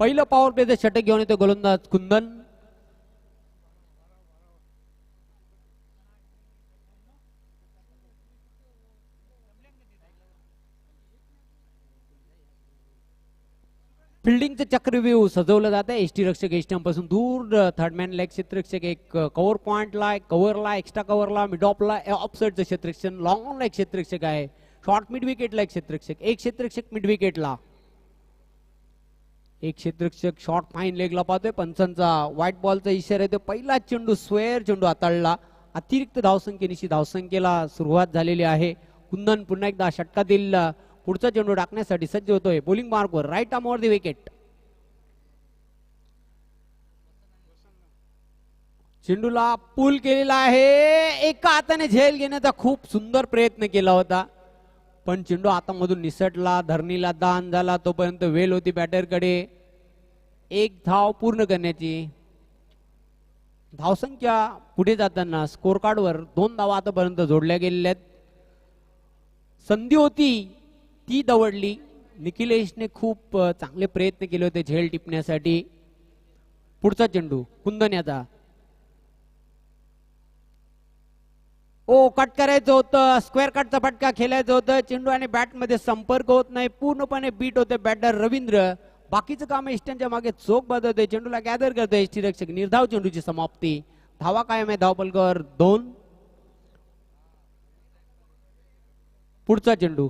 पहिलं पॉवर प्लेचं षटक घेऊन येतो गोलंदाज कुंदन. फिल्डिंगचं चक्रव्यूह सजवलं जातं. एसटी रक्षक एस्टम पासून दूर, थर्डमॅन लेग क्षेत्ररक्षक एक कव्हर पॉइंटला, कव्हरला, एक्स्ट्रा कव्हरला, मिड ऑफला, ऑफ साईडचं क्षेत्ररक्षण, लॉंग ऑनला एक क्षेत्ररक्षक आहे, शॉर्ट मिड विकेटला एक क्षेत्ररक्षक, एक क्षेत्ररक्षक मिड विकेटला, एक क्षेत्ररक्षक शॉर्ट फाईन लेगला पाहतोय. पंचांचा व्हाईट बॉलचा इशारा येतो. पहिला चेंडू स्क्वेअर चेंडू हाताळला. अतिरिक्त धावसंख्येनिशी धावसंख्येला सुरुवात झालेली आहे. कुंदन पुन्हा एकदा षटकातील पुढचा चेंडू टाकण्यासाठी सज्ज होतोय. बॉलिंग मार्कवर राईट आर्म वर द विकेट. चेंडूला पुल केलेला आहे. एका हाताने झेल घेण्याचा खूप सुंदर प्रयत्न केला होता, पण चेंडू हातामधून निसटला. धरणीला दान झाला. तोपर्यंत वेल होती बॅटरकडे. एक धाव पूर्ण करण्याची धावसंख्या पुढे जाताना स्कोर कार्डवर 2 धावा आतापर्यंत जोडल्या गेलेल्या आहेत. संधी होती ती दवडली. निखिलेशने खूप चांगले प्रयत्न केले होते झेल टिपण्यासाठी. पुढचा चेंडू कुंदन याचा. ओ कट करायचं होतं. स्क्वेअर कटचा फटका खेळायचं होतं. चेंडू आणि बॅट मध्ये संपर्क होत नाही. पूर्णपणे बीट होते बॅटर रवींद्र. बाकीचं काम एस्टनच्या मागे चोख बदलतोय. चेंडूला गॅदर करतोय एसटी रक्षक. निर्धाव चेंडूची समाप्ती. धावा कायम आहे धावपलकावर 2. पुढचा चेंडू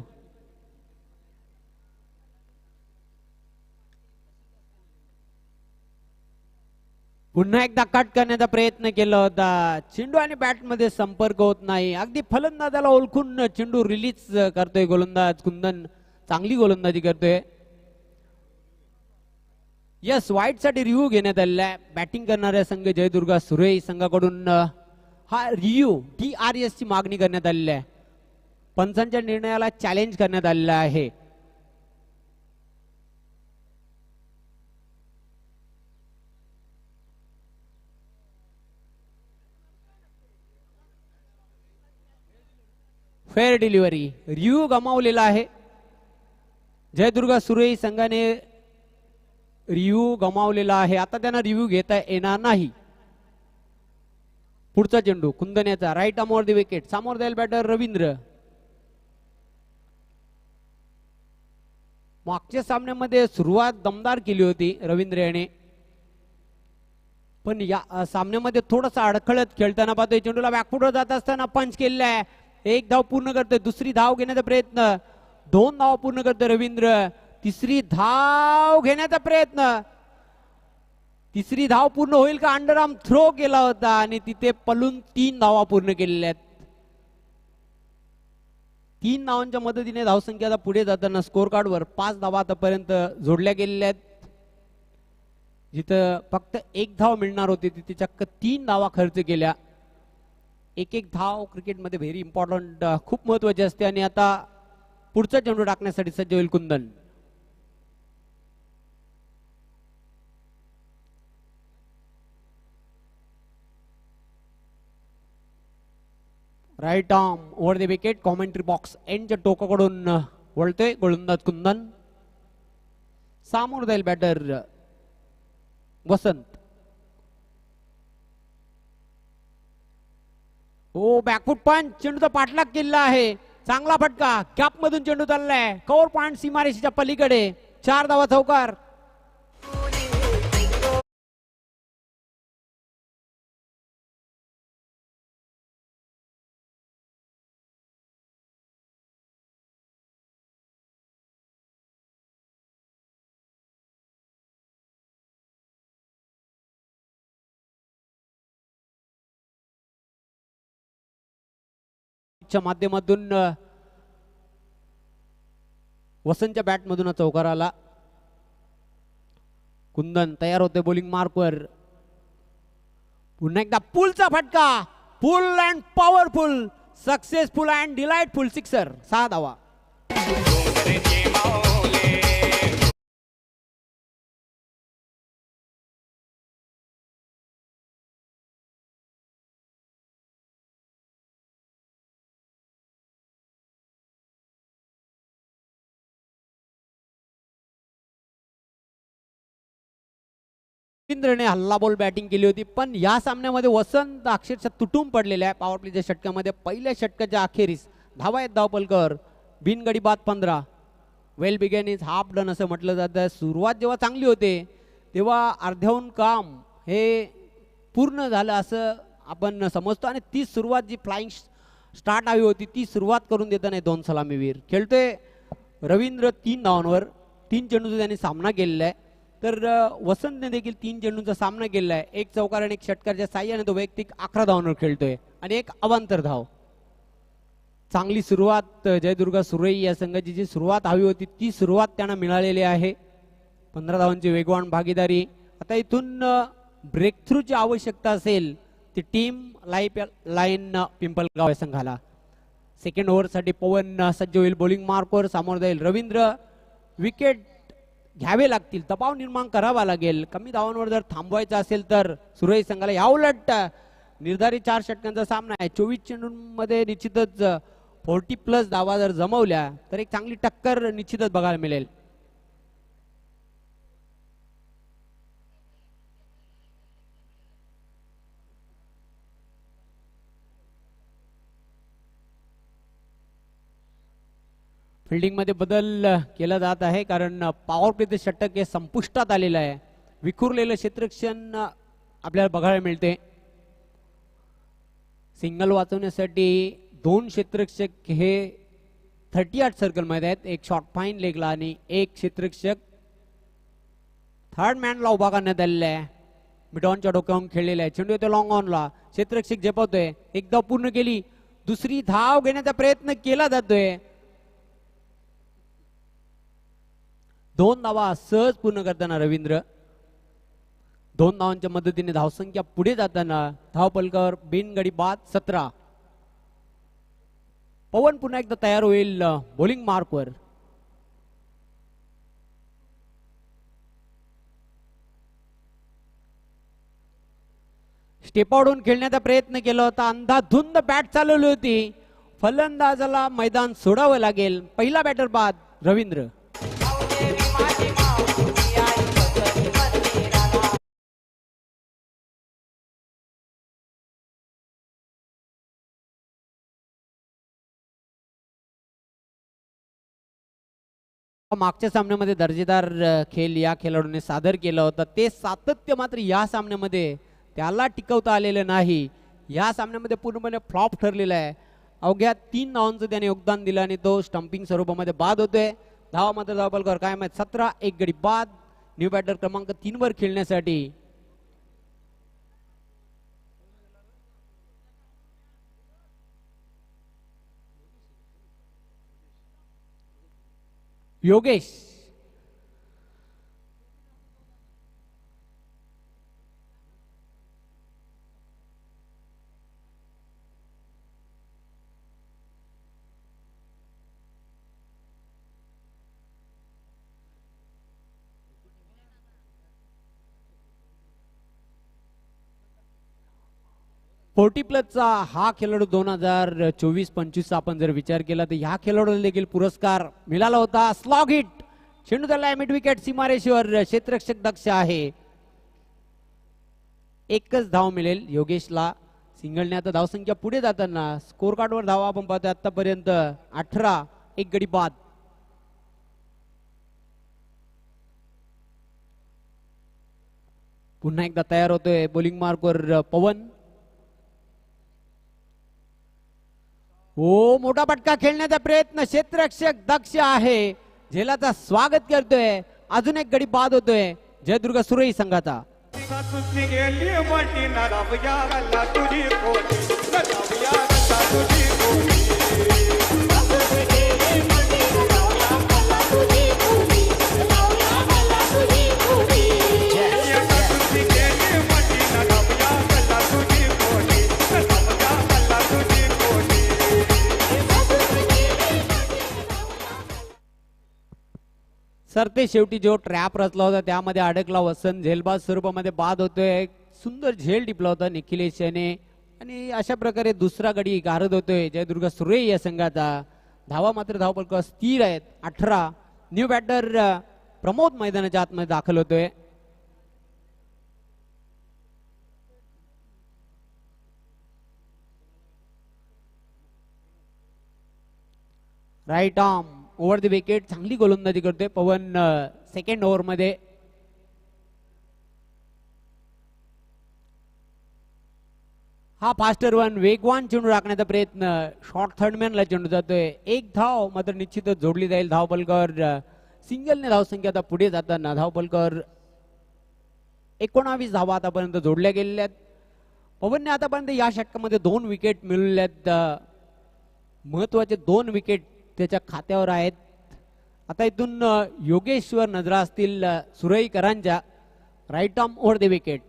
पुन्हा एकदा कट करण्याचा प्रयत्न केला होता. चेंडू आणि बॅट मध्ये संपर्क होत नाही. अगदी फलंदाजाला ओळखून चेंडू रिलीज करतोय गोलंदाज कुंदन. चांगली गोलंदाजी करतोय. यस, व्हाईट साठी रिव्ह्यू घेण्यात आलेला आहे. बॅटिंग करणाऱ्या संघ जयदुर्गा सुरे संघाकडून हा रिव्ह्यू DRS ची मागणी करण्यात आलेली आहे. पंचांच्या निर्णयाला चॅलेंज करण्यात आलेला आहे. Fair delivery. रिव्ह्यू गमावलेला आहे. जयदुर्गा सुरे संघाने रिव्ह्यू गमावलेला आहे. आता त्यांना रिव्ह्यू घेता येणार नाही. पुढचा चेंडू कुंदन याचा. राईट आर्म वर द विकेट. समोर जाईल बॅटर रवींद्र. मागच्या सामन्यामध्ये सुरुवात दमदार केली होती रवींद्र याने, पण या सामन्यामध्ये थोडासा अडखळत खेळताना पाहतोय. चेंडूला बॅकफुटवर जात असताना पंच केलेला आहे. एक धाव पूर्ण करतोय. दुसरी धाव घेण्याचा प्रयत्न. 2 धाव पूर्ण करतोय रवींद्र. तिसरी धाव घेण्याचा प्रयत्न. तिसरी धाव पूर्ण होईल का? अंडरआर्म थ्रो केला होता आणि तिथे पलून 3 धावा पूर्ण केलेल्या आहेत. 3 धावांच्या मदतीने धावसंख्या पुढे जाताना स्कोर कार्डवर 5 धावा आतापर्यंत जोडल्या गेलेल्या आहेत. जिथं फक्त 1 धाव मिळणार होती तिथे चक्क 3 धावा खर्च केल्या. एक धाव क्रिकेटमध्ये व्हेरी इम्पॉर्टंट, खूप महत्वाची असते. आणि आता पुढचा चेंडू टाकण्यासाठी सज्ज होईल Kundan. Right arm over the wicket. Commentary box एंडच्या टोकाकडून वळतोय गोलंदाज कुंदन. सामोर जाईल बॅटर वसंत. ओ बॅकफुट पंच. चेंडूचा पाठलाग केला आहे. चांगला फटका. कॅप मधून चेंडू चाललाय. कव्हर पॉइंट सीमारेषेच्या पलीकडे. 4 धावा चौकार. च्या माध्यमातून वसंतच्या बॅट मधून चौकार आला. कुंदन तयार होते बॉलिंग मार्कवर. पुन्हा एकदा पुलचा फटका. फुल and powerful, successful and delightful sixer. 6 धावा. रवींद्रने हल्लाबोल बॅटिंग केली होती, पण या सामन्यामध्ये वसंत अक्षरशः तुटून पडलेला आहे. पॉवर प्लेच्या षटकामध्ये पहिल्या षटकाच्या अखेरीस धावा आहेत धावपलकर. बिनगडी बाद 15. वेल बिगेन इज हाफ डन असं म्हटलं जातं. सुरुवात जेव्हा चांगली होते तेव्हा अर्ध्याहून काम हे पूर्ण झालं असं आपण समजतो आणि ती सुरुवात जी फ्लाइंग स्टार्ट हवी होती ती सुरुवात करून देताना दोन सलामीवीर खेळतोय. रवींद्र 3 धावांवर 3 चेंडूचा त्यांनी सामना केलेला आहे. तर वसंतने देखील 3 चेंडूंचा सामना केलेला आहे. एक चौकार आणि एक षटकारच्या साह्याने तो वैयक्तिक 11 धावांवर खेळतोय आणि एक अवांतर धाव. चांगली सुरुवात जयदुर्गा सुरई या संघाची जी सुरुवात हवी होती ती सुरुवात त्यांना मिळालेली आहे. 15 धावांची वेगवान भागीदारी. आता इथून ब्रेक थ्रूची आवश्यकता असेल ती टीम लाईन पिंपलगाव या संघाला. सेकंड ओव्हरसाठी पवन सज्ज होईल. बॉलिंग मार्कवर सामोर जाईल रवींद्र. विकेट घ्यावे लागतील, दबाव निर्माण करावा लागेल. कमी धावांवर जर थांबवायचं असेल तर सुरई संघाला या उलट निर्धारित 4 षटकांचा सामना आहे. 24 चेंडूंमध्ये निश्चितच 40+ धावा जर जमवल्या तर एक चांगली टक्कर निश्चितच बघायला मिळेल. फिल्डिंग मध्ये बदल केला जात आहे कारण पॉवर प्लेचे षटक हे संपुष्टात आलेलं आहे. विखुरलेलं क्षेत्ररक्षण आपल्याला बघायला मिळते. सिंगल वाचवण्यासाठी 2 क्षेत्ररक्षक हे 38 सर्कल मध्ये आहेत. एक शॉर्ट फाईन लेगला आणि एक क्षेत्ररक्षक थर्ड मॅनला उभा करण्यात आलेला आहे. मिडॉनच्या डोक्यावरून खेळलेला आहे. चेंडू येतो लॉंग ऑनला. क्षेत्ररक्षक झेपवतोय. एक धाव पूर्ण केली. दुसरी धाव घेण्याचा प्रयत्न केला जातोय. 2 धावा सहज पूर्ण करताना रवींद्र. 2 धावांच्या मदतीने धावसंख्या पुढे जाताना धावपलकावर बिनगडी बाद 17. पवन पुन्हा एकदा तयार होईल बॉलिंग मार्कवर. स्टेप आउटहून खेळण्याचा प्रयत्न केला होता. अंधाधुंद बॅट चालवली होती. फलंदाजाला मैदान सोडावं लागेल. पहिला बॅटर बाद रवींद्र. मागच्या सामन्यामध्ये दर्जेदार खेळ या खेळाडूने सादर केला होता. ते सातत्य मात्र या सामन्यामध्ये त्याला टिकवता आलेलं नाही. या सामन्यामध्ये पूर्णपणे फ्लॉप ठरलेला आहे. अवघ्या 3 धावांचं त्याने योगदान दिलं आणि तो स्टंपिंग स्वरूपामध्ये बाद होतोय. धावा मात्र धावपलकर काय माहित 17. एक गडी बाद. न्यू बॅटर क्रमांक 3 वर खेळण्यासाठी योगेश. चा हा खेळाडू 2024-25 आपण जर विचार केला तर ह्या खेळाडूला देखील पुरस्कार मिळाला होता. Slog hit. चेंडू त्याला मिड विकेट सीमारेषेवर. क्षेत्ररक्षक दक्ष आहे. एकच धाव मिळेल योगेशला. सिंगलने आता धावसंख्या पुढे जाताना स्कोर कार्डवर धावा आपण पाहतोय आतापर्यंत 18. एक गडी बाद. पुन्हा एकदा तयार होतोय बॉलिंग मार्कवर पवन. हो, मोठा फटका खेळण्याचा प्रयत्न. क्षेत्ररक्षक दक्ष आहे. झेलाचा स्वागत करतोय. अजून एक गडी बाद होतोय जयदुर्गा सुरई संघाचा. सर ते शेवटी जो ट्रॅप रचला होता त्यामध्ये अडकला वसंत. झेलबाज स्वरूपामध्ये बाद होतोय. सुंदर झेल टिपला होता निखिलेश याने आणि अशा प्रकारे दुसरा गडी गारद होतोय जयदुर्गा सुरई या संघाचा. धावा मात्र धावपलक स्थिर आहेत 18. न्यू बॅटर प्रमोद मैदानाच्या आतमध्ये दाखल होतोय. Right arm over the wicket. चांगली गोलंदाजी करतोय पवन सेकंड ओव्हर मध्ये. हा फास्टर वन वेगवान चेंडू राखण्याचा प्रयत्न. शॉर्ट थर्डमॅनला चेंडू जातोय. एक धाव मात्र निश्चितच जोडली जाईल. धावपलकर सिंगलने धावसंख्या आता पुढे जाताना धावपलकर 19 धावा आतापर्यंत जोडल्या गेलेल्या आहेत. पवनने आतापर्यंत या षटकामध्ये 2 विकेट मिळवल्यात. महत्वाचे 2 विकेट त्याच्या खात्यावर आहेत. आता इथून योगेश्वर नजरा असतील सुरईकरांच्या. Right arm over the wicket.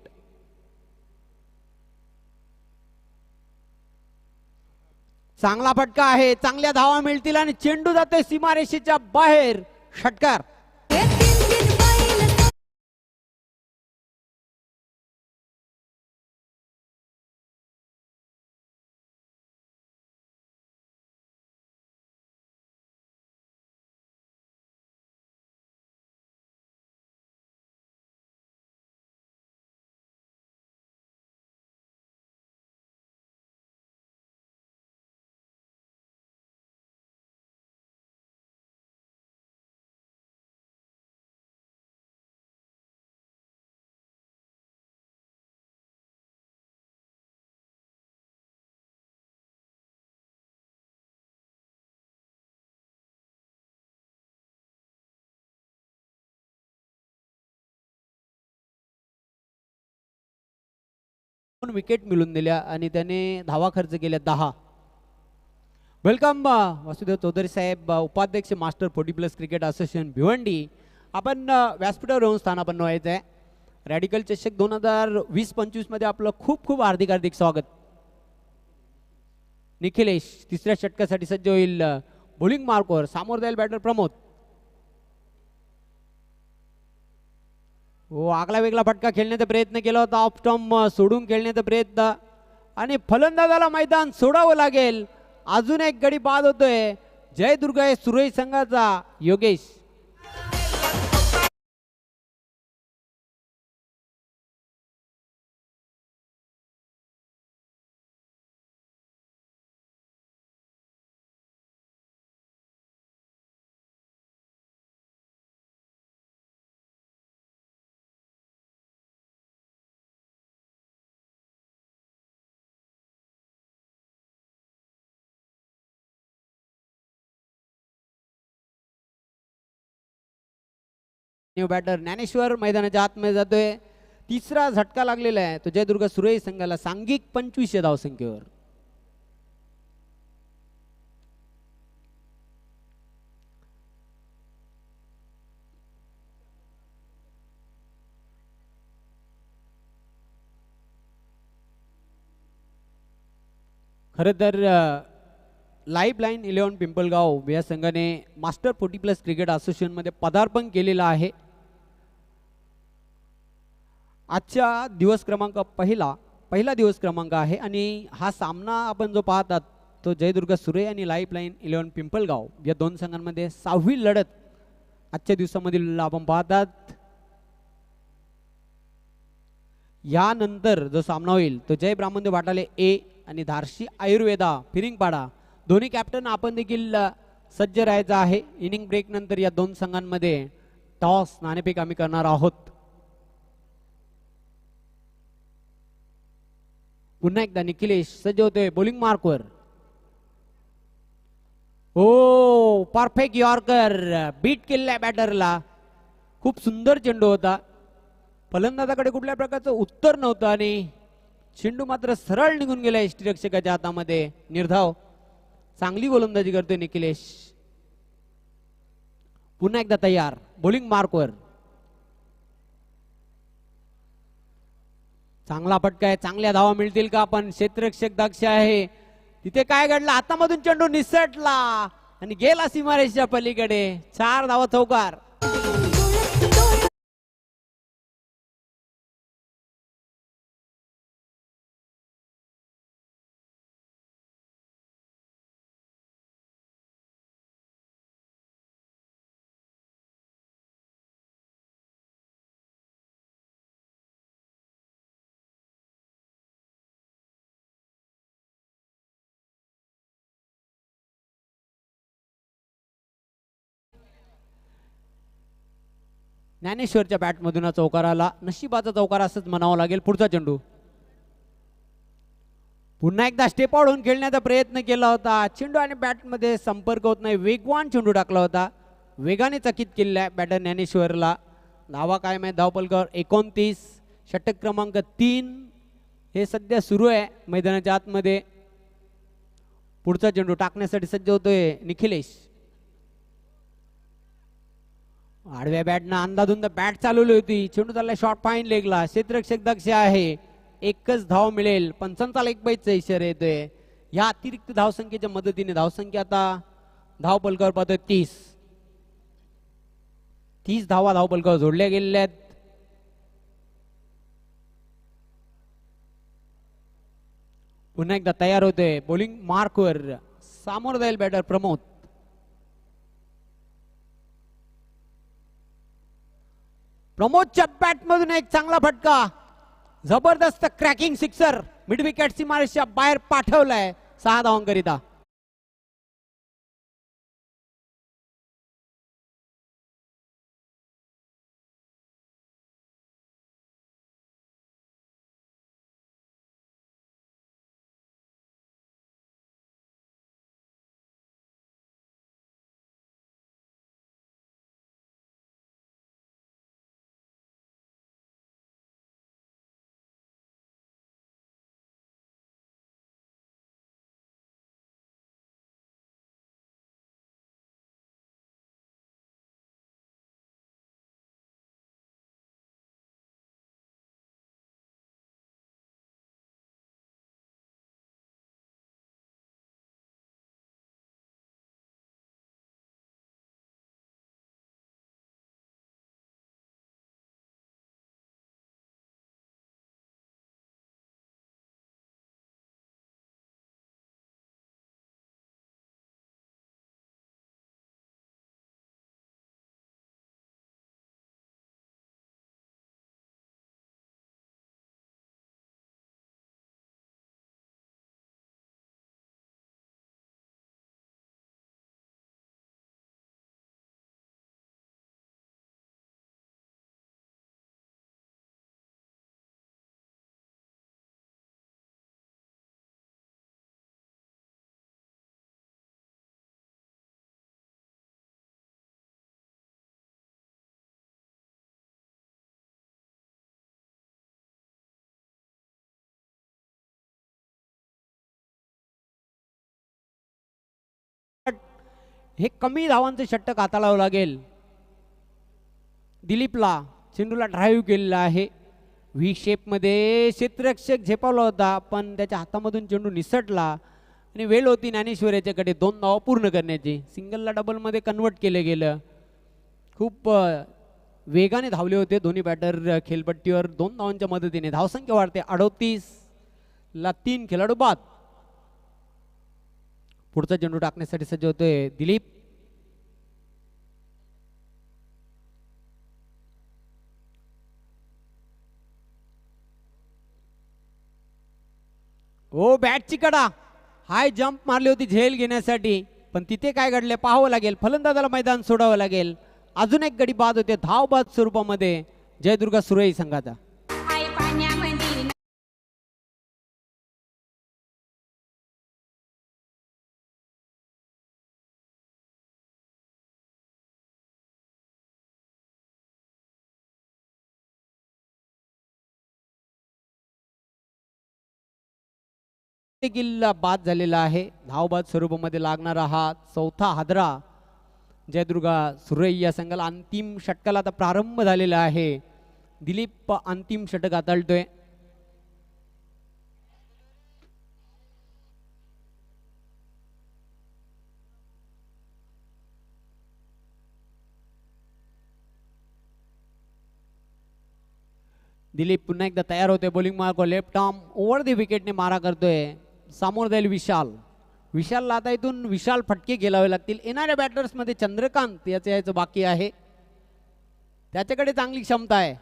चांगला फटका आहे. चांगल्या धावा मिळतील आणि चेंडू जातोय सीमारेषेच्या बाहेर. षटकार. विकेट मिळून दिल्या आणि त्याने धावा खर्च केल्या 10. वेलकम वासुदेव चौधरी साहेब, उपाध्यक्ष मास्टर 40+ क्रिकेट असोसिएशन भिवंडी. आपण व्यासपीठावर येऊन स्थानापन्न व्हायचं आहे. रॅडिकल चषक 2020-25 मध्ये आपलं खूप खूप हार्दिक स्वागत. निखिलेश तिसऱ्या षटकासाठी सज्ज होईल. बॉलिंग मार्कवर सामोर जाईल बॅटर प्रमोद. हो, आगला वेगळा फटका खेळण्याचा प्रयत्न केला होता. ऑफ स्टंप सोडून खेळण्याचा प्रयत्न आणि फलंदाजाला मैदान सोडावं लागेल. अजून एक गडी बाद होतोय. जयदुर्ग आहे सुरई संघाचा योगेश. न्यू बॅटर ज्ञानेश्वर मैदानाच्या आतमध्ये जातोय. तिसरा झटका लागलेला आहे तो जयदुर्ग सुरई संघाला सांघिक 25 धावसंख्येवर. खरं तर लाईफ लाईन 11 पिंपलगाव या संघाने मास्टर 40+ क्रिकेट असोसिएशन मध्ये पदार्पण केलेलं आहे. आजच्या दिवस क्रमांक पहिला दिवस क्रमांक आहे आणि हा सामना आपण जो पाहतात तो जयदुर्ग सुरई आणि लाईफ लाईन 11 पिंपलगाव या दोन संघांमध्ये 6वी लढत आजच्या दिवसामधील आपण पाहतात. यानंतर जो सामना होईल तो जय ब्राह्मण वाटाले ए आणि धारशी आयुर्वेदा फिरिंगपाडा दोन्ही कॅप्टन आपण देखील सज्ज राहायचं आहे. इनिंग ब्रेक नंतर या दोन संघांमध्ये टॉस नाणेफेक आम्ही करणार आहोत. पुन्हा एकदा निखिलेश सज्ज होतोय बॉलिंग मार्कवर. ओ परफेक्ट यॉर्कर बीट केलेल्या बॅटरला. खूप सुंदर चेंडू होता. फलंदाजाकडे कुठल्या प्रकारचं उत्तर नव्हतं आणि चेंडू मात्र सरळ निघून गेला यष्टीरक्षकाच्या हातामध्ये. निर्धाव. चांगली गोलंदाजी करतोय निखिलेश. पुन्हा एकदा तयार बॉलिंग मार्कवर. चांगला फटका आहे. चांगल्या धावा मिळतील का? पण क्षेत्ररक्षक दक्ष आहे. तिथे काय घडलं? हातामधून चेंडू निसटला आणि गेला सीमारेषेच्या पलीकडे. 4 धावा चौकार. ज्ञानेश्वरच्या बॅटमधून चौकार आला. नशिबाचा चौकार असंच म्हणावं लागेल. पुढचा चेंडू पुन्हा एकदा स्टेप आउट होऊन खेळण्याचा प्रयत्न केला होता. चेंडू आणि बॅटमध्ये संपर्क होत नाही. वेगवान चेंडू टाकला होता. वेगाने चकित केलेला आहे बॅटर ज्ञानेश्वरला. धावा कायम आहे. धावपलकावर 29. षटक क्रमांक 3 हे सध्या सुरू आहे मैदानाच्या आतमध्ये. पुढचा चेंडू टाकण्यासाठी सज्ज होतोय निखिलेश. आडव्या बॅटनं अंदाधुंद बॅट चालवली होती. चेंडू चालला शॉर्ट फाईन लेगला. क्षेत्ररक्षक दक्ष आहे. एकच धाव मिळेल. पंचांचा एक बाईचा इशारा येतोय. या अतिरिक्त धावसंख्येच्या मदतीने धावसंख्या आता धावपलकावर पाहतोय 30 धावा धावपलकावर जोडल्या गेलेल्या आहेत. पुन्हा एकदा तयार होते बॉलिंग मार्कवर. सामोर जाईल बॅटर प्रमोद. प्रमोदच्या बॅटमधून एक चांगला फटका. जबरदस्त क्रॅकिंग सिक्सर. मिड विकेट सीमारेषच्या बाहेर पाठवलाय 6 धावांकरिता. हे कमी धावांचे षटक हाताळावं लागेल. दिलीपला चेंडूला ड्राईव्ह केलेला आहे. व्ही शेप मध्ये क्षेत्ररक्षक झेपावला होता पण त्याच्या हातामधून चेंडू निसटला आणि वेळ होती ज्ञानेश्वर याच्याकडे 2 धावा पूर्ण करण्याची. सिंगलला डबल मध्ये कन्वर्ट केलं गेलं. खूप वेगाने धावले होते दोन्ही बॅटर खेळपट्टीवर. 2 धावांच्या मदतीने धावसंख्या वाढते. 38 ला 3 खेळाडू बाद. पुढचा चेंडू टाकण्यासाठी सज्ज होतोय दिलीप. ओ बॅटची कडा. हाय जंप मारली होती झेल घेण्यासाठी पण तिथे काय घडले पाहावं लागेल. फलंदाजाला मैदान सोडावं लागेल. अजून एक गडी बाद होते धाव बाद स्वरूपामध्ये जयदुर्गा सुरई संघाचा. बाद झालेला आहे. धावबाद स्वरूपामध्ये लागणारा हा 4था हादरा जयदुर्गा सुरई या संघाला. अंतिम षटकाला आता प्रारंभ झालेला आहे. दिलीप अंतिम षटक हाताळतोय. दिलीप पुन्हा एकदा तयार होते bowling mark. Left arm over the विकेटने मारा करतोय. समोर जाईल विशाल. विशालला आता इथून विशाल फटके खेळावे लागतील. येणाऱ्या बॅटर्स मध्ये चंद्रकांत याचं बाकी आहे. त्याच्याकडे चांगली क्षमता आहे.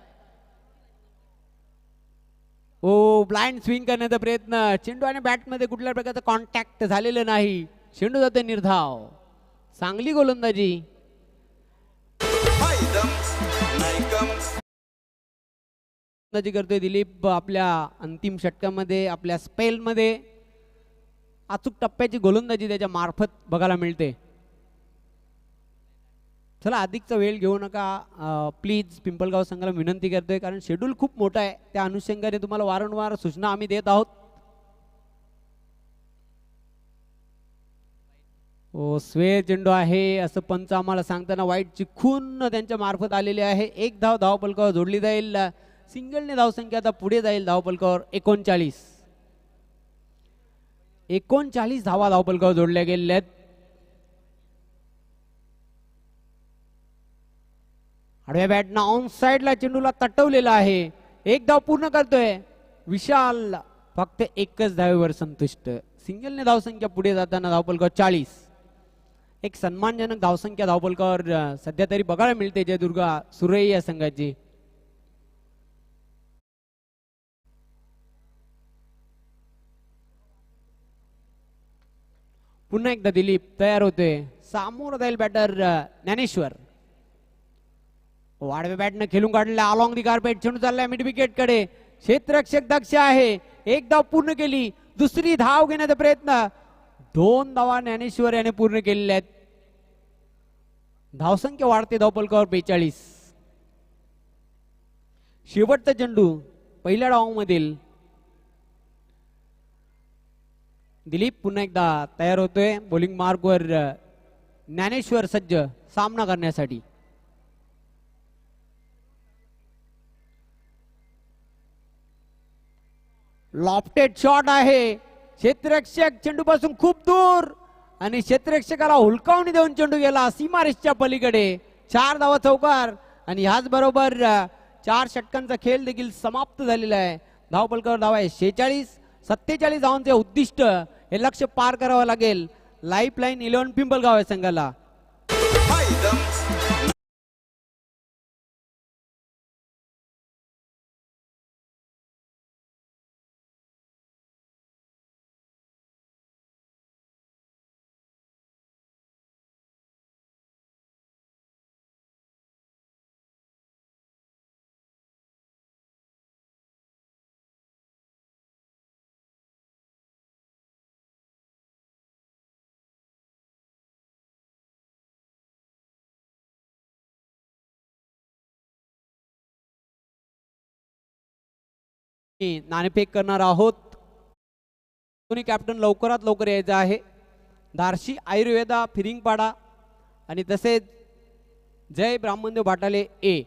ओ ब्लाइंड स्विंग करण्याचा प्रयत्न. चेंडू आणि बॅटमध्ये कुठल्या प्रकारचा कॉन्टॅक्ट झालेलं नाही. चेंडू जाते निर्धाव. चांगली गोलंदाजी. गोलंदाजी करतोय दिलीप आपल्या अंतिम षटकामध्ये, आपल्या स्पेलमध्ये अचूक टप्प्याची गोलंदाजी त्याच्या मार्फत बघायला मिळते. चला अधिकचा वेळ घेऊ नका प्लीज, पिंपळगाव संघाला विनंती करतोय, कारण शेड्यूल खूप मोठा आहे. त्या अनुषंगाने तुम्हाला वारंवार सूचना आम्ही देत आहोत. ओ स्वे चेंडू आहे असं पंच आम्हाला सांगताना वाईटची खून त्यांच्या मार्फत आलेली आहे. एक धाव धावपलकावर जोडली जाईल. सिंगलने धावसंख्या आता पुढे जाईल धावपलकावर. 39 धावा धावपलकावर जोडल्या गेलेल्या आहेत. आडव्या बॅटनं ऑन साइडला चेंडूला तटवलेला आहे. एक धाव पूर्ण करतोय विशाल, फक्त एकच धावेवर संतुष्ट. सिंगलने धावसंख्या पुढे जाताना धावपलकावर 40. एक सन्मानजनक धावसंख्या धावपलकावर सध्या तरी बघायला मिळते जयदुर्गा सुरई या संघाची. पुन्हा एकदा दिलीप तयार होतोय. सामोर जाईल बॅटर ज्ञानेश्वर. वाडव्या बॅटनं खेळून काढलेला अलॉंग दी कार्पेट चेंडू चाललाय मिड विकेट कडे. क्षेत्ररक्षक दक्ष आहे. एक धाव पूर्ण केली. दुसरी धाव घेण्याचा प्रयत्न. 2 धावा ज्ञानेश्वर याने पूर्ण केलेल्या आहेत. धावसंख्या वाढते धावपलकावर 42. शेवटचा चेंडू पहिल्या डावामधील. दिलीप पुन्हा एकदा तयार होतोय. बॉलिंग मार्कवर ज्ञानेश्वर सज्ज सामना करण्यासाठी. लॉफ्टेड शॉट आहे. क्षेत्ररक्षक चेंडू पासून खूप दूर आणि क्षेत्ररक्षकाला हुलकावणी देऊन चेंडू गेला सीमारेषच्या पलीकडे. 4 धावा चौकार आणि ह्याच बरोबर 4 षटकांचा खेळ देखील समाप्त झालेला आहे. धावपलकावर धावा आहे 46. 47 धावांचे उद्दिष्ट हे लक्ष्य पार करावं लागेल लाईफ लाईन 11 पिंपळगाव या संघाला. नाणेफेक करणार आहोत. दोन्ही कॅप्टन लवकरात लवकर यायचं आहे. धारशी आयुर्वेदा फिरिंगपाडा आणि तसेच जय ब्राह्मणदेव भाटाले ए.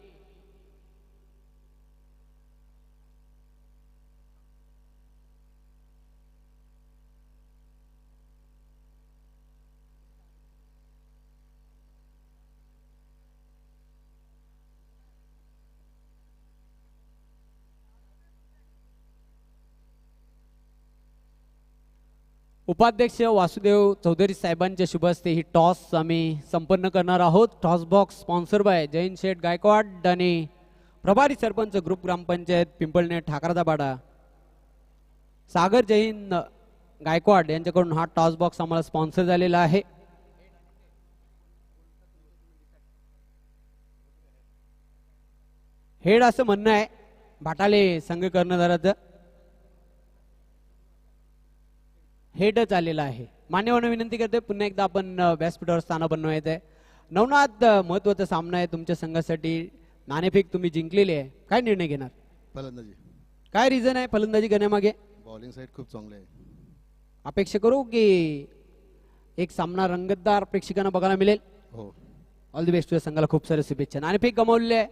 उपाध्यक्ष वासुदेव चौधरी साहेबांच्या शुभ हस्ते ही टॉस आम्ही संपन्न करणार आहोत. Toss box sponsor by Jain Sheth Gaikwad आणि प्रभारी सरपंच ग्रुप ग्रामपंचायत पिंपळनेर ठाकराचा पाडा सागर जैन गायकवाड यांच्याकडून हा टॉस बॉक्स आम्हाला स्पॉन्सर झालेला आहे. हेड असं म्हणणं आहे भाटाले संघ कर्णधाराचं. हेडच आलेला आहे. मान्यवरांना विनंती करते पुन्हा एकदा आपण व्यासपीठावर स्थान बनवायचं आहे. नवनाथ महत्वाचा सामना आहे तुमच्या संघासाठी. नाणेफेक तुम्ही जिंकलेली आहे. काय निर्णय घेणार? फलंदाजी. काय रिझन आहे फलंदाजी करण्यामागे? बॉलिंग साइड खूप चांगले आहे. अपेक्षा करू की एक सामना रंगतदार प्रेक्षकांना बघायला मिळेल. हो. All the best. तुझ्या संघाला खूप सारे शुभेच्छा. नाणेफेक गमावलेली आहे.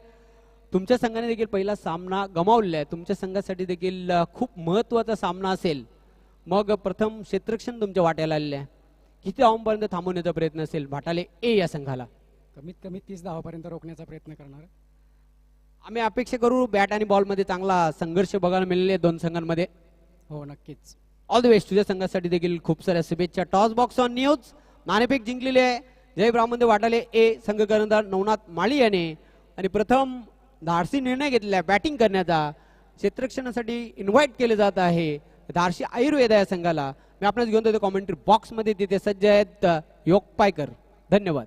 तुमच्या संघाने देखील पहिला सामना गमावलेला आहे. तुमच्या संघासाठी देखील खूप महत्वाचा सामना असेल. मग प्रथम क्षेत्ररक्षण तुमच्या वाट्याला आलेले आहे. किती धावांपर्यंत थांबवण्याचा प्रयत्न असेल भाटाले ए या संघाला? कमीत कमी 30 धावापर्यंत रोखण्याचा प्रयत्न करणार. आम्ही अपेक्षा करू बॅट आणि बॉल मध्ये चांगला संघर्ष बघायला मिळाले दोन संघांमध्ये. हो नक्कीच. All the best. तुझ्या संघासाठी देखील खूप साऱ्या शुभेच्छा. Toss box on news. नाणेफेक जिंकलेली आहे जय ब्राह्मणदेव वाटाले ए. संघ कर्णधार नवनाथ माळी याने आणि प्रथम धाडसी निर्णय घेतलेला बॅटिंग करण्याचा. क्षेत्ररक्षणासाठी इन्व्हाइट केले जात आहे धारशी आयुर्वेद या संघाला. मी आपल्याला घेऊन येतो कॉमेंट्री बॉक्स मध्ये. तिथे सज्ज आहेत योग पायकर. धन्यवाद.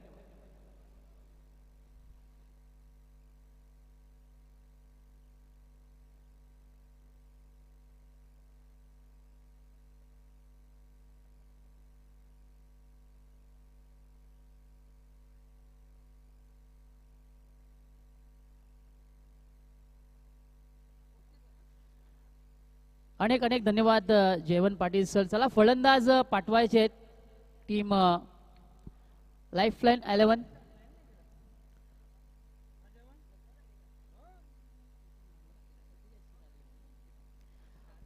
अनेक अनेक धन्यवाद जयवंत पाटील सर. चला फलंदाज पाठवायचे आहेत. Team lifeline 11.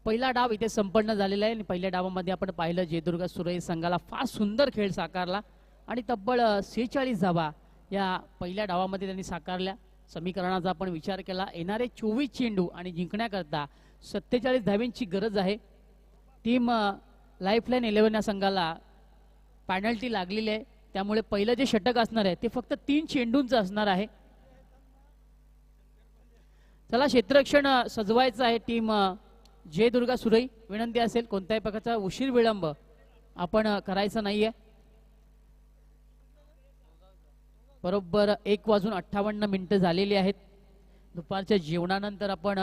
पहिला डाव इथे संपन्न झालेला आहे आणि पहिल्या डावामध्ये आपण पाहिलं जयदुर्गा सुरई संघाला फार सुंदर खेळ साकारला आणि तब्बल 46 धावा या पहिल्या डावामध्ये त्यांनी साकारल्या. समीकरणाचा आपण विचार केला, येणारे 24 चेंडू आणि जिंकण्याकरता 47 धाव्यांची गरज आहे. टीम लाईफलाईन 11 या संघाला पॅनल्टी लागलेली आहे, त्यामुळे पहिलं जे षटक असणार आहे ते फक्त 3 चेंडूंचं असणार आहे. चला क्षेत्ररक्षण सजवायचं आहे टीम जयदुर्गा सुरई. विनंती असेल कोणत्याही प्रकारचा उशीर विळंब आपण करायचा नाहीये. बरोबर 1:58 झालेली आहेत. दुपारच्या जेवणानंतर आपण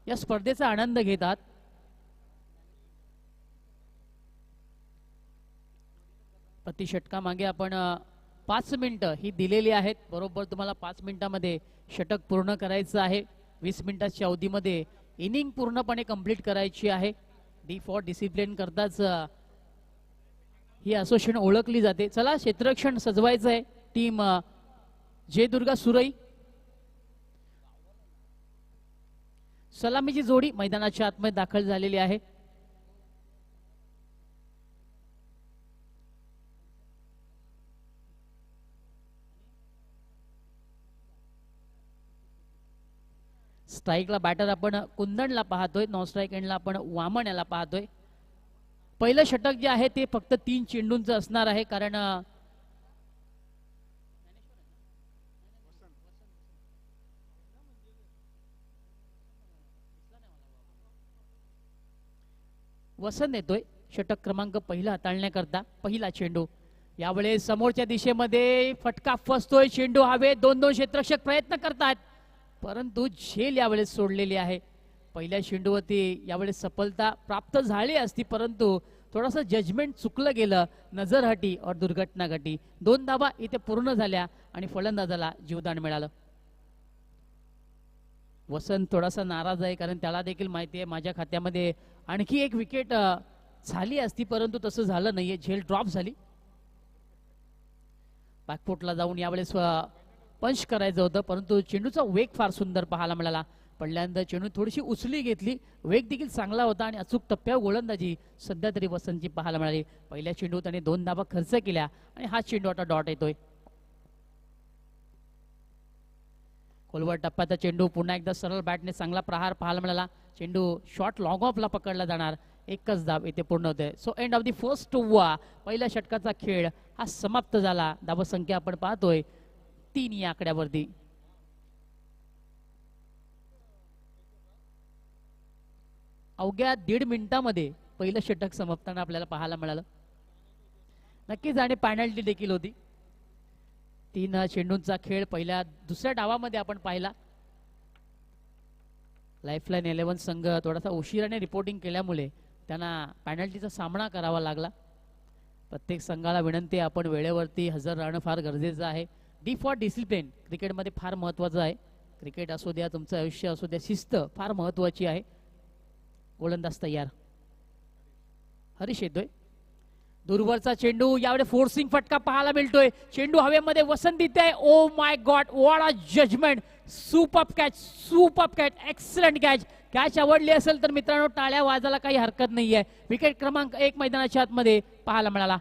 या स्पर्धेचा आनंद घेत आहात. प्रति षटकामागे आपण 5 मिनिटं ही दिलेली आहेत. बरोबर तुम्हाला 5 मिनिटांमध्ये षटक पूर्ण करायचं आहे. 20 मिनिटाच्या अवधीमध्ये इनिंग पूर्णपणे कंप्लीट करायची आहे. डी फॉर डिसिप्लिन करताच ही असोसिएशन ओळखली जाते. चला क्षेत्ररक्षण सजवायचं आहे टीम जयदुर्गा सुरई. सलामीची जोडी मैदानाच्या आतमध्ये दाखल झालेली आहे. स्ट्राईकला बॅटर आपण कुंदनला पाहतोय, नॉन स्ट्राईक एंडला आपण वामन याला पाहतोय. पहिलं षटक जे आहे ते फक्त 3 चेंडूंचं असणार आहे, कारण वसंत येतोय षटक क्रमांक पहिला हाताळण्याकरता. पहिला चेंडू यावेळेस समोरच्या दिशेमध्ये फटका फसतोय. चेंडू हवे, 2-2 क्षेत्ररक्षक प्रयत्न करतात, परंतु झेल यावेळेस सोडलेली आहे. पहिल्या चेंडूवरती यावेळेस सफलता प्राप्त झाली असती, परंतु थोडंसं जजमेंट चुकलं गेलं, नजर हटी और दुर्घटना घटी. 2 धावा इथे पूर्ण झाल्या आणि फलंदाजाला जीवदान मिळालं. वसंत थोडासा नाराज आहे, कारण त्याला देखील माहिती आहे माझ्या खात्यामध्ये आणखी एक विकेट झाली असती, परंतु तसं झालं नाहीये. झेल ड्रॉप झाली. बॅकफुटला जाऊन यावेळेस पंच करायचं होतं, परंतु चेंडूचा वेग फार सुंदर पाहायला मिळाला. पहिल्यांदा चेंडू थोडीशी उचली घेतली, वेग देखील चांगला होता आणि अचूक टप्प्यावर गोलंदाजी सध्या तरी वसंतची पाहायला मिळाली. पहिल्या चेंडू त्याने 2 धावा खर्च केल्या आणि हा चेंडू आता डॉट येतोय. खोलवर टप्प्याचा चेंडू पुन्हा एकदा सरळ बॅटने चांगला प्रहार पाहायला मिळाला. चेंडू शॉर्ट लॉंग ऑफला पकडला जाणार. एकच धाव इथे पूर्ण होते. So end of the first over. पहिल्या षटकाचा खेळ हा समाप्त झाला. धावसंख्या आपण पाहतोय 3 या आकड्यावरती. अवघ्या 1.5 मिनिटामध्ये पहिलं षटक समाप्ताना आपल्याला पाहायला मिळालं. नक्कीच आणि पॅनल्टी देखील होती. 3 चेंडूंचा खेळ दुसऱ्या डावामध्ये आपण पाहिला. लाईफलाईन 11 संघ थोडासा उशिराने रिपोर्टिंग केल्यामुळे त्यांना पॅनल्टीचा सामना करावा लागला. प्रत्येक संघाला विनंती, आपण वेळेवरती हजर राहणं फार गरजेचं आहे. डी फॉर डिसिप्लिन क्रिकेटमध्ये फार महत्त्वाचं आहे. क्रिकेट असू द्या, तुमचं आयुष्य असू द्या, शिस्त फार महत्त्वाची आहे. गोलंदाज तयार. हरीश येतोय. दूरवरचा चेंडू, यावेळी फोर्सिंग फटका पाहायला मिळतोय. चेंडू हवेमध्ये, वसंत इथे. Oh my god, what a judgment. Superb catch, superb catch, excellent catch. Catch आवडली असेल तर मित्रांनो टाळ्या वाजायला काही हरकत नाहीये. विकेट क्रमांक 1 मैदानाच्या आतमध्ये पाहायला मिळाला.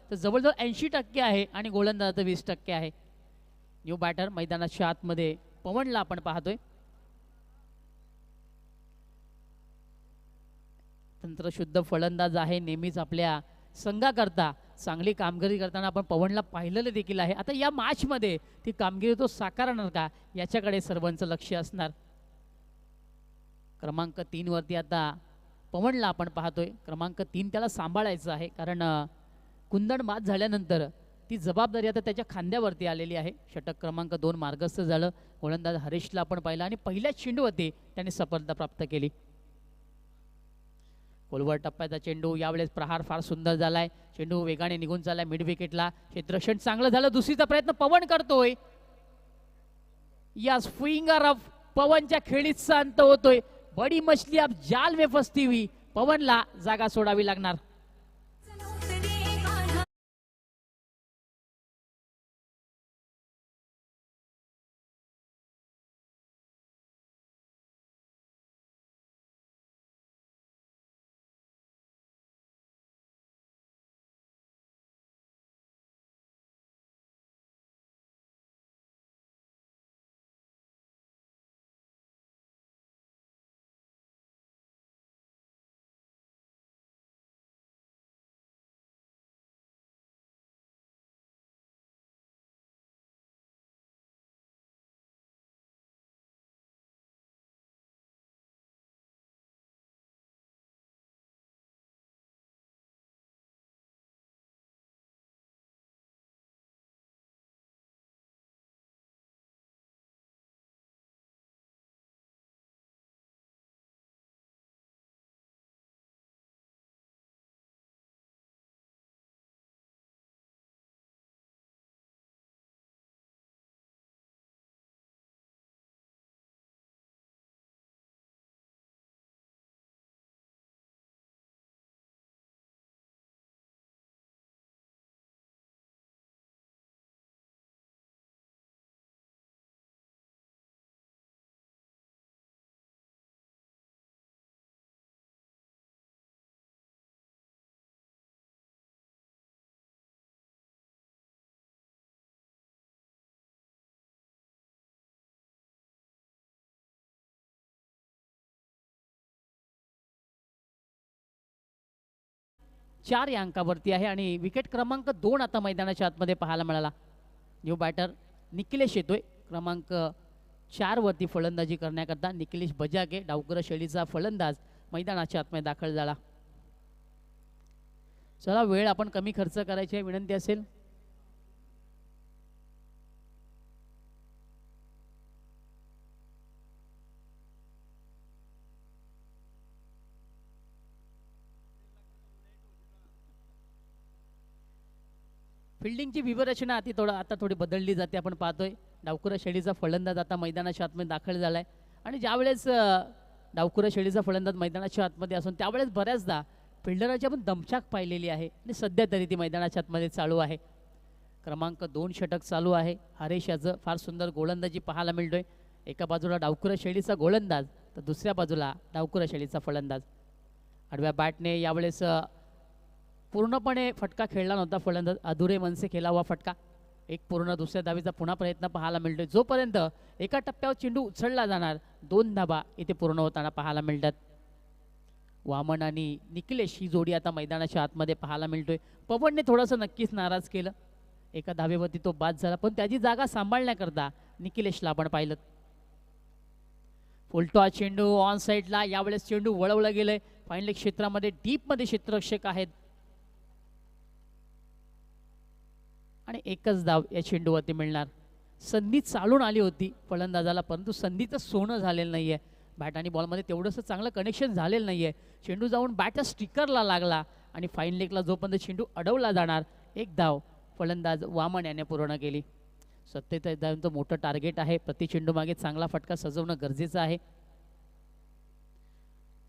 तर जवळजवळ 80% आहे आणि गोलंदाजाचं 20% आहे. न्यू बॅटर मैदानाच्या आतमध्ये पवनला आपण पाहतोय. तंत्रशुद्ध फलंदाज आहे, नेहमीच आपल्या संघाकरता चांगली कामगिरी करताना आपण पवनला पाहिलेलं देखील आहे. आता या मॅचमध्ये ती कामगिरी तो साकारणार का याच्याकडे सर्वांचं लक्ष असणार. क्रमांक 3 वरती आता पवनला आपण पाहतोय. क्रमांक 3 त्याला सांभाळायचं आहे, कारण कुंदन बाद झाल्यानंतर ती जबाबदारी आता त्याच्या खांद्यावरती आलेली आहे. षटक क्रमांक 2 मार्गस्थ झालं. गोलंदाज हरीशला आपण पाहिलं आणि पहिल्याच चेंडूवरती त्याने सफलता प्राप्त केली. खोलवर टप्प्याचा चेंडू, यावेळेस प्रहार फार सुंदर झालाय. चेंडू वेगाने निघून चाललाय मिड विकेटला. क्षेत्ररक्षण चांगलं झालं. दुसरीचा प्रयत्न पवन करतोय. या स्विंगर ऑफ पवनच्या खेळीचा अंत होतोय. बडी मछली अब जाल में फसती हुई. पवनला जागा सोडावी लागणार. चार या अंकावरती आहे आणि विकेट क्रमांक 2 आता मैदानाच्या आतमध्ये पाहायला मिळाला. न्यू बॅटर निखिलेश येतोय. क्रमांक 4 वरती फलंदाजी करण्याकरता निखिलेश बजागे, डावकर शैलीचा फलंदाज मैदानाच्या आतमध्ये दाखल झाला. चला, वेळ आपण कमी खर्च करायची विनंती असेल. फिल्डिंगची व्यूहरचना आता थोडी बदलली जाते. आपण पाहतोय डावकुरा शैलीचा फलंदाज आता मैदानाच्या आतमध्ये दाखल झालाय आणि ज्यावेळेस डावकुरा शैलीचा फलंदाज मैदानाच्या आतमध्ये असून त्यावेळेस बऱ्याचदा फिल्डरची आपण दमछाक पाहिलेली आहे आणि सध्या तरी ती मैदानाच्या आतमध्ये चालू आहे. क्रमांक 2 षटक चालू आहे. हरेश याचं फार सुंदर गोलंदाजी पाहायला मिळतोय. एका बाजूला डावकुरा शैलीचा गोलंदाज तर दुसऱ्या बाजूला डावकुरा शैलीचा फलंदाज. आडव्या बॅटने यावेळेस पूर्णपणे फटका खेळला नव्हता फलंदाज. अधुरे मनसे खेळला हुआ फटका. एक पूर्ण दुसऱ्या धावेचा पुन्हा प्रयत्न पाहायला मिळतोय. जोपर्यंत एका टप्प्यावर चेंडू उचलला जाणार 2 धाबा इथे पूर्ण होताना पाहायला मिळतात. वामन आणि निखिलेश ही जोडी आता मैदानाच्या आतमध्ये पाहायला मिळतोय. पवनने थोडंसं नक्कीच नाराज केलं. एका धावेवरती तो बाद झाला, पण त्याची जागा सांभाळण्याकरता निखिलेशला आपण पाहिलं. फुलटॉ चेंडू ऑन साईडला. यावेळेस चेंडू वळवला गेलंय. फायनल क्षेत्रामध्ये डीपमध्ये क्षेत्ररक्षक आहेत आणि एकच धाव या चेंडूवरती मिळणार. संधी चालून आली होती फलंदाजाला, परंतु संधीचं सोनं झालेलं नाहीये. बॅट आणि बॉलमध्ये तेवढंसं चांगलं कनेक्शन झालेलं नाहीये. चेंडू जाऊन बॅटच्या स्टिकरला लागला आणि फाईन लेगला जोपर्यंत चेंडू अडवला जाणार एक धाव फलंदाज वामन याने पूर्ण केली. 77 धावांचं मोठं टार्गेट आहे. प्रति चेंडू मागे चांगला फटका सजवणं गरजेचं आहे.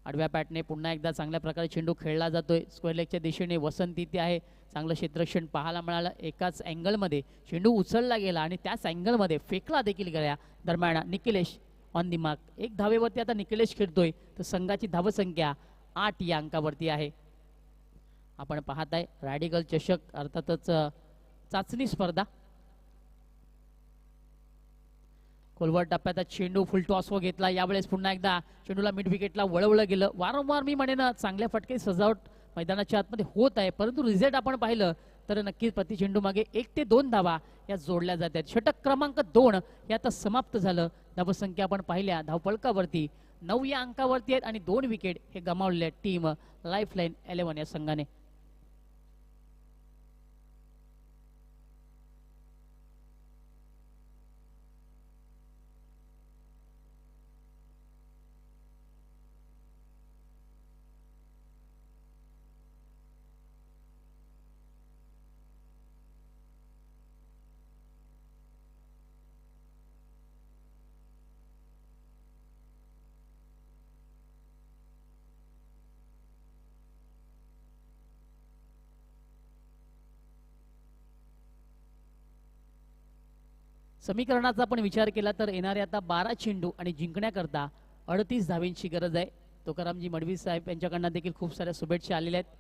आडव्या बॅटने पुन्हा एकदा चांगल्या प्रकारे चेंडू खेळला जातोय. स्क्वेअर लेगच्या दिशेने वसंत इथे आहे. चांगलं क्षेत्ररक्षण पाहायला मिळालं. एकाच अँगलमध्ये चेंडू उचलला गेला आणि त्याच अँगलमध्ये फेकला देखील गेला. दरम्यान निखिलेश ऑन दी मार्क. एक धावेवरती आता निखिलेश खेळतोय तर संघाची धावसंख्या 8 या अंकावरती आहे. आपण पाहताय रॅडिकल चषक अर्थातच चाचणी स्पर्धा. खोलवर टप्प्यात चेंडू फुल टॉसवर घेतला. यावेळेस पुन्हा एकदा चेंडूला मिड विकेटला वळवलं गेलं. वारंवार मी म्हणेन चांगल्या फटके सजावट मैदानाच्या आतमध्ये होत आहे, परंतु रिझल्ट आपण पाहिलं तर नक्कीच प्रति चेंडू मागे 1 ते 2 धावा या जोडल्या जातात. षटक क्रमांक 2 हे आता समाप्त झालं. धावसंख्या आपण पाहिल्या धावपळकावरती 9 या अंकावरती आहेत आणि 2 विकेट हे गमावलेले आहेत टीम लाईफलाईन 11 या संघाने. समीकरणाचा आपण विचार केला तर येणारे आता 12 चेंडू आणि जिंकण्याकरता 38 धावेंची गरज आहे. तुकारामजी मडवी साहेब यांच्याकडनं देखील खूप साऱ्या शुभेच्छा आलेल्या आहेत,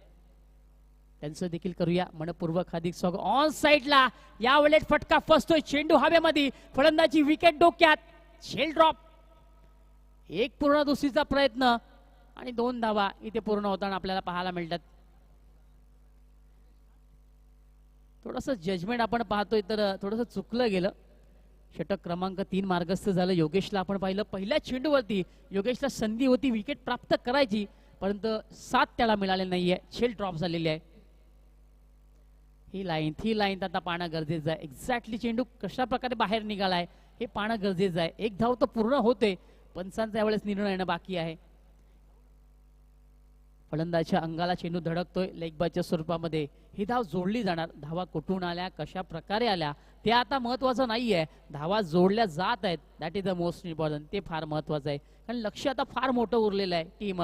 त्यांचं देखील करूया मनपूर्वक हार्दिक स्वागत. ऑन साइडला यावेळेस फटका फसतोय, चेंडू हवेमध्ये, फलंदाजी विकेट डोक्यात, शेल ड्रॉप. एक पूर्ण दुसरीचा प्रयत्न आणि 2 धावा इथे पूर्ण होताना आपल्याला पाहायला मिळतात. थोडंसं जजमेंट आपण पाहतोय तर थोडंसं चुकलं गेलं. षटक क्रमांक 3 मार्गस्थ झालं. योगेशला आपण पाहिलं पहिल्या चेंडूवरती योगेशला संधी होती विकेट प्राप्त करायची, परंतु 7 त्याला मिळाले नाहीये, शेल ड्रॉप झालेली आहे. ही लाईन आता पाहणं गरजेचं आहे. एक्झॅक्टली चेंडू कशा प्रकारे बाहेर निघालाय हे पाहणं गरजेचं आहे. 1 धाव तर पूर्ण होते, पंचांचा यावेळेस निर्णय येणं बाकी आहे. फलंदाच्या अंगाला चेंडू धडकतोय लेग बायच्या स्वरूपामध्ये. ही धाव जोडली जाणार. धावा कुठून आल्या, कशा प्रकारे आल्या ते आता महत्वाचं नाहीये, धावा जोडल्या जात आहेत, that is the most important. ते फार महत्वाचं आहे, कारण लक्ष आता फार मोठं उरलेलं आहे टीम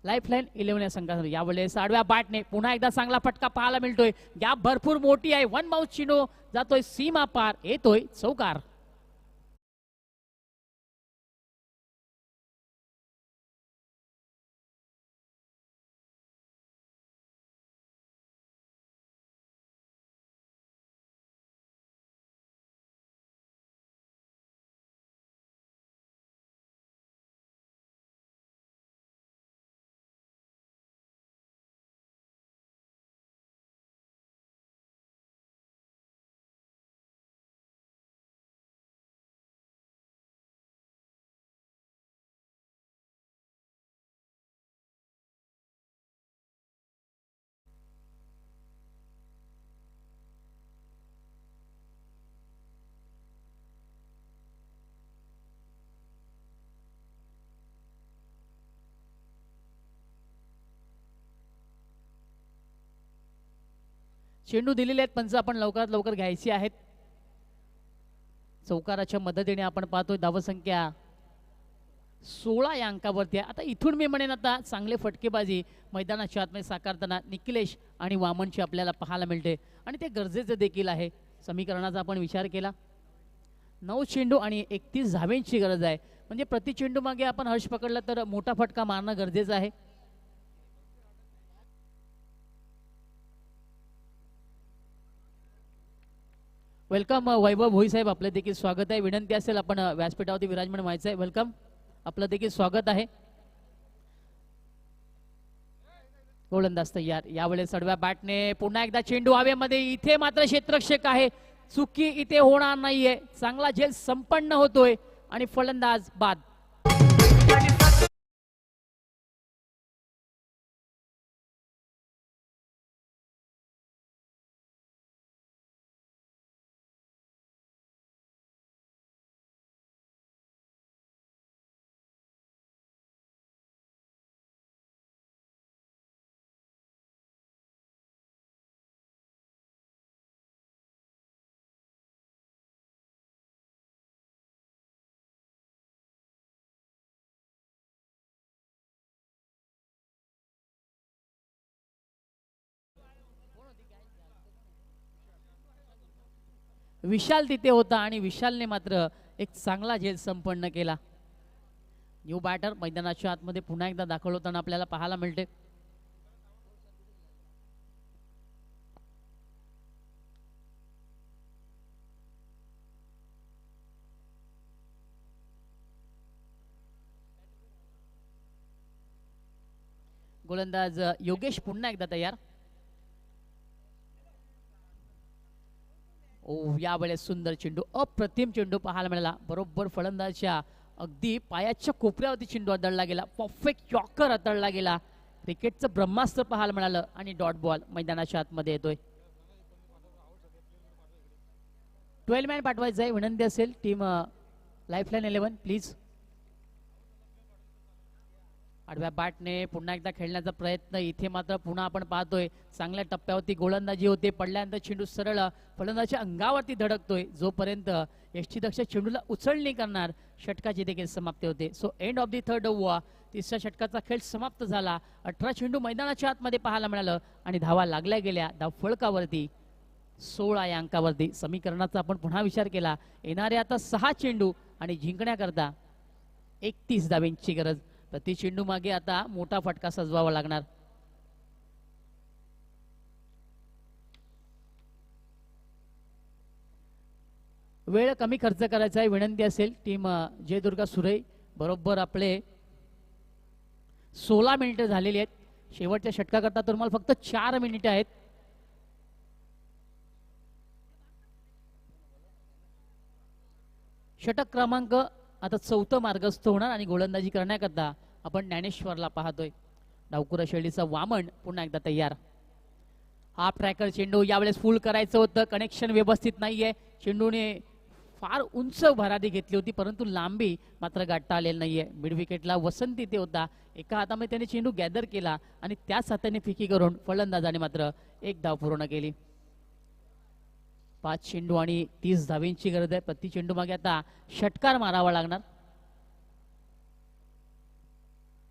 लाईफलाईन 11 या संघात. यावेळेस आडव्या बॅटने पुन्हा एकदा चांगला फटका पाहायला मिळतोय. गॅप भरपूर मोठी आहे. 1 माउथ चेंडू जातोय सीमा पार, येतोय चौकार. चेंडू दिलेले आहेत पंच, आपण लवकरात लवकर घ्यायची आहेत. चौकाराच्या मदतीने आपण पाहतोय धावसंख्या 16 या अंकावरती आहे. आता इथून मी म्हणेन आता चांगले फटकेबाजी मैदानाच्या आतमध्ये साकारताना निखिलेश आणि वामनची आपल्याला पाहायला मिळते आणि ते गरजेचं देखील आहे. समीकरणाचा आपण विचार केला 9 चेंडू आणि 31 धावेंची गरज आहे, म्हणजे प्रति चेंडू मागे आपण हर्ष पकडला तर मोठा फटका मारणं गरजेचं आहे. वेलकम वैभव भोई साहेब, आपलं देखील स्वागत आहे. विनंती असेल आपण व्यासपीठावरती विराजमान व्हायचं आहे. वेलकम, आपलं देखील स्वागत आहे. गोलंदाज तयार. यावेळेस आडव्या बॅटने पुन्हा एकदा चेंडू हवेमध्ये, इथे मात्र क्षेत्ररक्षक आहे, चुकी इथे होणार नाहीये. चांगला झेल संपन्न होतोय आणि फलंदाज बाद. विशाल तिथे होता आणि विशालने मात्र एक चांगला झेल संपन्न केला. न्यू बॅटर मैदानाच्या आतमध्ये पुन्हा एकदा दाखल होताना आपल्याला पाहायला मिळते. गोलंदाज योगेश पुन्हा एकदा तयार. ओ यावेळेस सुंदर चेंडू, अप्रतिम चेंडू पाहायला मिळाला. बरोबर फलंदाजच्या अगदी पायाच्या कोपऱ्यावरती चेंडू आदळला गेला. परफेक्ट यॉर्कर आदळला गेला. क्रिकेटचं ब्रह्मास्त्र पाहायला मिळालं आणि डॉट बॉल मैदानाच्या आतमध्ये येतोय. 12 मॅन पाठवायचं आहे. विनंती असेल टीम लाईफलाईन 11 प्लीज. आडव्या बॅटने पुन्हा एकदा खेळण्याचा प्रयत्न. इथे मात्र पुन्हा आपण पाहतोय चांगल्या टप्प्यावरती गोलंदाजी होते. पडल्यानंतर चेंडू सरळ फलंदाजाच्या अंगावरती धडकतोय. जोपर्यंत यष्टीदक्ष चेंडूला उचलणी करणार षटकाची देखील समाप्ती होते. So end of the third over. तिसऱ्या षटकाचा खेळ समाप्त झाला. 18 चेंडू मैदानाच्या आतमध्ये पाहायला मिळालं आणि धावा लागल्या गेल्या धाव फळकावरती 16 या अंकावरती. समीकरणाचा आपण पुन्हा विचार केला. येणारे आता 6 चेंडू आणि जिंकण्याकरता 31 धावेंची गरज. प्रति चेंडू मागे आता मोठा फटका सजवावा लागणार. वेळ कमी खर्च करायचा आहे. विनंती असेल टीम जयदुर्गा सुरई. बरोबर आपले 16 मिनिटं झालेली आहेत. शेवटच्या षटकाकरता तुम्हाला फक्त 4 मिनिटं आहेत. षटक क्रमांक आता 4थं मार्गस्थ होणार आणि गोलंदाजी करण्याकरता आपण ज्ञानेश्वरला पाहतोय. डावकुरा शैलीचा वामन पुन्हा एकदा तयार. हाफ ट्रॅकर चेंडू यावेळेस फुल करायचं होतं. कनेक्शन व्यवस्थित नाहीये. चेंडूने फार उंच भरारी घेतली होती परंतु लांबी मात्र गाठता आलेली नाहीये. मिड विकेटला वसंत इथे होता. एका हातामध्ये त्याने चेंडू गॅदर केला आणि त्याच हाताने फिकी करून फलंदाजाने मात्र एक धाव पूर्ण केली. 5 चेंडू आणि 30 धावेंची गरज आहे. प्रति चेंडू मागे आता षटकार मारावा लागणार.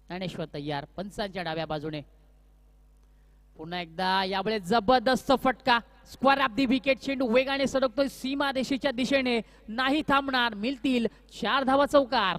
ज्ञानेश्वर तयार. पंचांच्या डाव्या बाजूने पुन्हा एकदा यावेळेस जबरदस्त फटका. Square of the wicket. चेंडू वेगाने सरकतोय सीमा रेषेच्या दिशेने. नाही थांबणार. मिळतील 4 धावा चौकार.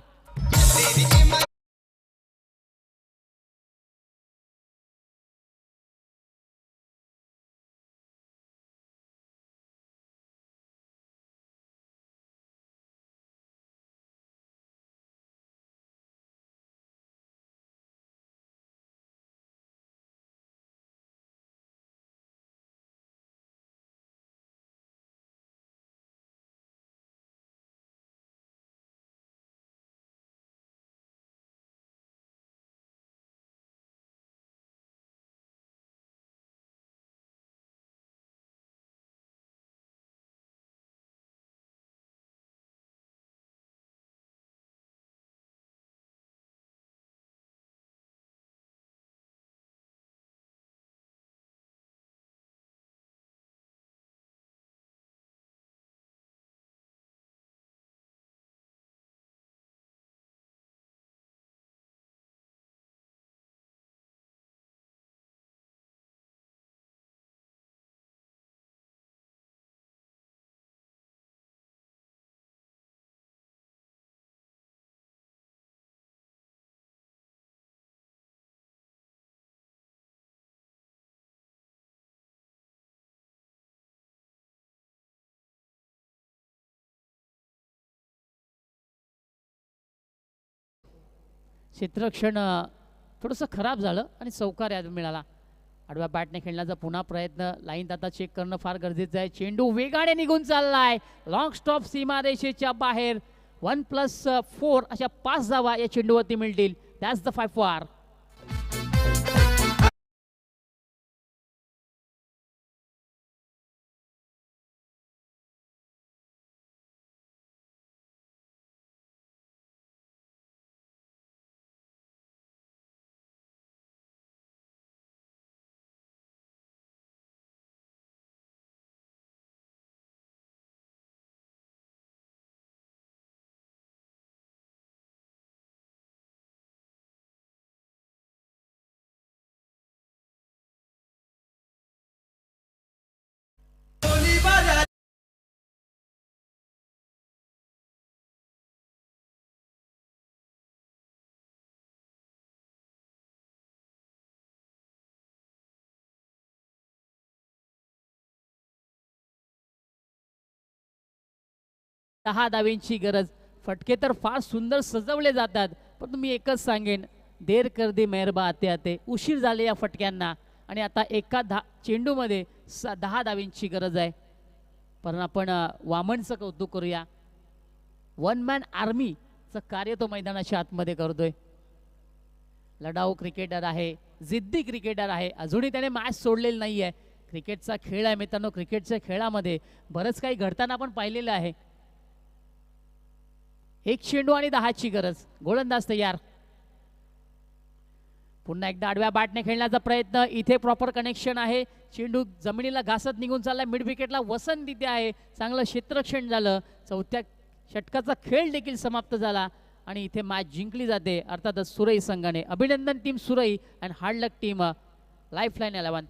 क्षेत्ररक्षण थोडंसं खराब झालं आणि चौकार याद मिळाला. आडव्या बॅटने खेळण्याचा पुन्हा प्रयत्न. लाईन आता चेक करणं फार गरजेचं आहे. चेंडू वेगाने निघून चाललाय. लॉंग स्टॉप सीमा रेषेच्या बाहेर. 1+4 अशा 5 धावा या चेंडूवरती मिळतील. That's the 5 for. दहा धावेंची गरज. फटके तर फार सुंदर सजवले जातात पण मी एकच सांगेन देर कर दे मेहरबा आते आते. उशीर झाले या फटक्यांना आणि आता एका चेंडूमध्ये 10 धावींची गरज आहे. पण आपण वामनचं कौतुक करूया. वन मॅन आर्मीचं कार्य तो मैदानाच्या आतमध्ये करतोय. लढाऊ क्रिकेटर आहे, जिद्दी क्रिकेटर आहे. अजूनही त्याने मॅच सोडलेली नाही आहे. क्रिकेटचा खेळ आहे मित्रांनो. क्रिकेटच्या खेळामध्ये बरंच काही घडताना आपण पाहिलेलं आहे. एक चेंडू आणि 10ची गरज. गोलंदाज तयार. पुन्हा एकदा आडव्या बॅटने खेळण्याचा प्रयत्न. इथे प्रॉपर कनेक्शन आहे. चेंडू जमिनीला घासत निघून चाललाय. मिड विकेटला वसंत तिथे आहे. चांगलं क्षेत्ररक्षण झालं. चौथ्या षटकाचा खेळ देखील समाप्त झाला आणि इथे मॅच जिंकली जाते अर्थातच सुरई संघाने. अभिनंदन team Surai and hard luck team lifeline 11.